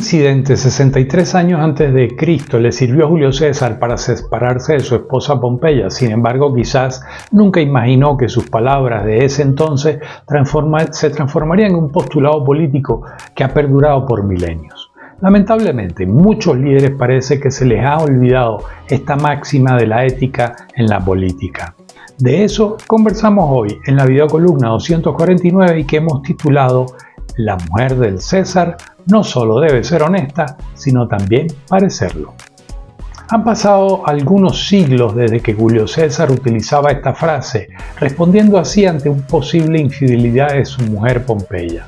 incidente 63 años antes de Cristo le sirvió a Julio César para separarse de su esposa Pompeya. Sin embargo, quizás nunca imaginó que sus palabras de ese entonces se transformarían en un postulado político que ha perdurado por milenios. Lamentablemente, muchos líderes parece que se les ha olvidado esta máxima de la ética en la política. De eso conversamos hoy en la videocolumna 249 y que hemos titulado La mujer del César no solo debe ser honesta, sino también parecerlo. Han pasado algunos siglos desde que Julio César utilizaba esta frase, respondiendo así ante una posible infidelidad de su mujer Pompeya.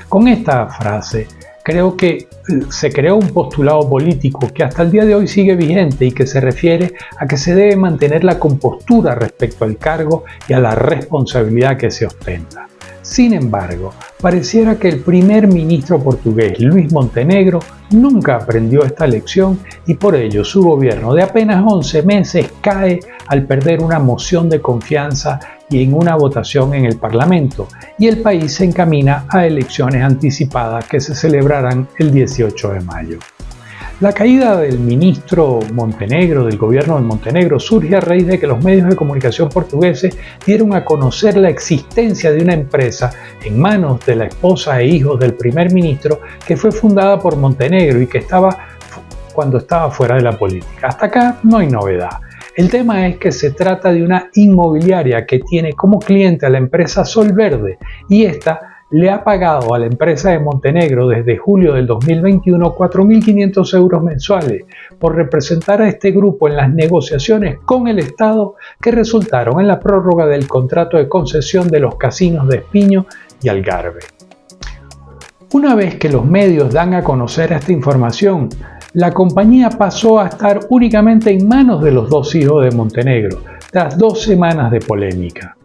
Con esta frase, creo que se creó un postulado político que hasta el día de hoy sigue vigente y que se refiere a que se debe mantener la compostura respecto al cargo y a la responsabilidad que se ostenta. Sin embargo, pareciera que el primer ministro portugués, Luís Montenegro, nunca aprendió esta lección y por ello su gobierno de apenas 11 meses cae al perder una moción de confianza y en una votación en el Parlamento, y el país se encamina a elecciones anticipadas que se celebrarán el 18 de mayo. La caída del ministro Montenegro, del gobierno de Montenegro, surge a raíz de que los medios de comunicación portugueses dieron a conocer la existencia de una empresa en manos de la esposa e hijos del primer ministro que fue fundada por Montenegro y que cuando estaba fuera de la política. Hasta acá no hay novedad. El tema es que se trata de una inmobiliaria que tiene como cliente a la empresa Solverde y esta le ha pagado a la empresa de Montenegro desde julio del 2021 4.500 euros mensuales por representar a este grupo en las negociaciones con el Estado que resultaron en la prórroga del contrato de concesión de los casinos de Espinho y Algarve. Una vez que los medios dan a conocer esta información, la compañía pasó a estar únicamente en manos de los dos hijos de Montenegro, tras 2 semanas de polémica.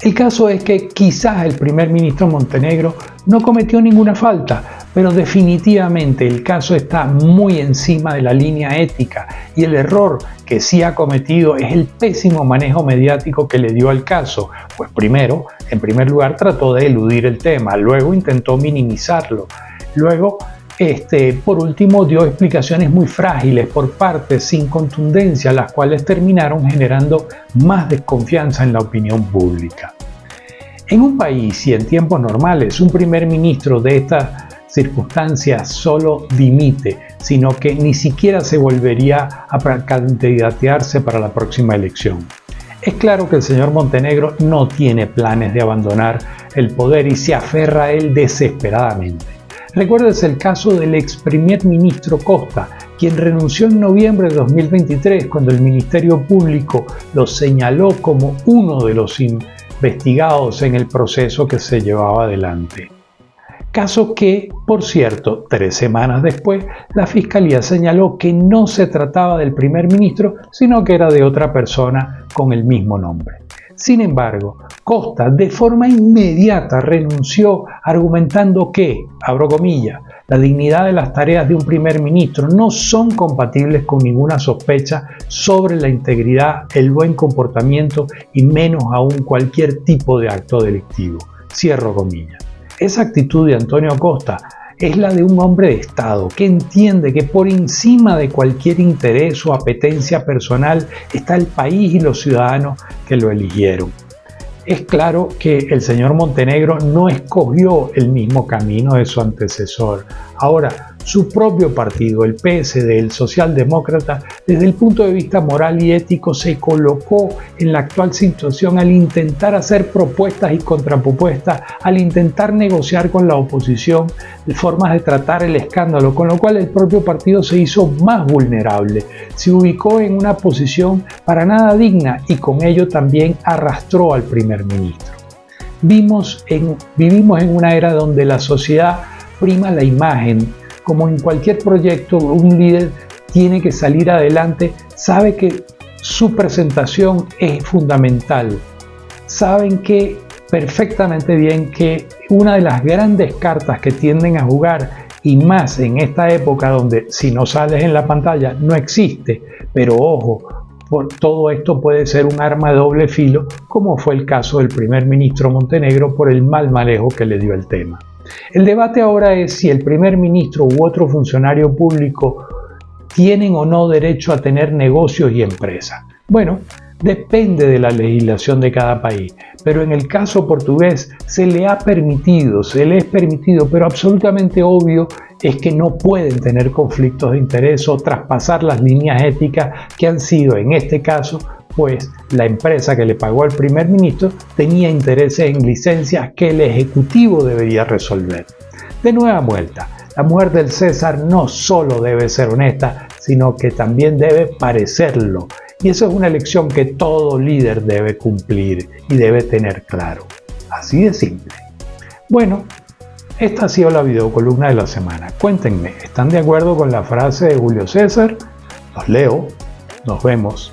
El caso es que quizás el primer ministro Montenegro no cometió ninguna falta, pero definitivamente el caso está muy encima de la línea ética y el error que sí ha cometido es el pésimo manejo mediático que le dio al caso, pues en primer lugar trató de eludir el tema, luego intentó minimizarlo, luego por último dio explicaciones muy frágiles por partes sin contundencia, las cuales terminaron generando más desconfianza en la opinión pública. En un país y en tiempos normales, un primer ministro de estas circunstancias solo dimite, sino que ni siquiera se volvería a candidatearse para la próxima elección. Es claro que el señor Montenegro no tiene planes de abandonar el poder y se aferra a él desesperadamente. Recuérdese el caso del ex primer ministro Costa, quien renunció en noviembre de 2023 cuando el Ministerio Público lo señaló como uno de los investigados en el proceso que se llevaba adelante. Caso que, por cierto, 3 semanas después, la Fiscalía señaló que no se trataba del primer ministro, sino que era de otra persona con el mismo nombre. Sin embargo, Costa de forma inmediata renunció argumentando que, abro comillas, la dignidad de las tareas de un primer ministro no son compatibles con ninguna sospecha sobre la integridad, el buen comportamiento y menos aún cualquier tipo de acto delictivo. Cierro comillas. Esa actitud de Antonio Costa es la de un hombre de Estado que entiende que por encima de cualquier interés o apetencia personal está el país y los ciudadanos que lo eligieron. Es claro que el señor Montenegro no escogió el mismo camino de su antecesor. Ahora, su propio partido, el PSD, el socialdemócrata, desde el punto de vista moral y ético se colocó en la actual situación al intentar hacer propuestas y contrapropuestas, al intentar negociar con la oposición de formas de tratar el escándalo, con lo cual el propio partido se hizo más vulnerable, se ubicó en una posición para nada digna y con ello también arrastró al primer ministro. Vivimos en una era donde la sociedad prima la imagen. Como en cualquier proyecto, un líder tiene que salir adelante, sabe que su presentación es fundamental. Saben que perfectamente bien que una de las grandes cartas que tienden a jugar, y más en esta época donde si no sales en la pantalla no existe, pero ojo, por todo esto puede ser un arma de doble filo, como fue el caso del primer ministro Montenegro por el mal manejo que le dio el tema. El debate ahora es si el primer ministro u otro funcionario público tienen o no derecho a tener negocios y empresas. Bueno, depende de la legislación de cada país, pero en el caso portugués se les es permitido, pero absolutamente obvio es que no pueden tener conflictos de interés o traspasar las líneas éticas que han sido, en este caso, pues la empresa que le pagó al primer ministro tenía intereses en licencias que el Ejecutivo debería resolver. De nueva vuelta, la mujer del César no solo debe ser honesta, sino que también debe parecerlo. Y eso es una lección que todo líder debe cumplir y debe tener claro. Así de simple. Bueno, esta ha sido la videocolumna de la semana. Cuéntenme, ¿están de acuerdo con la frase de Julio César? Los leo. Nos vemos.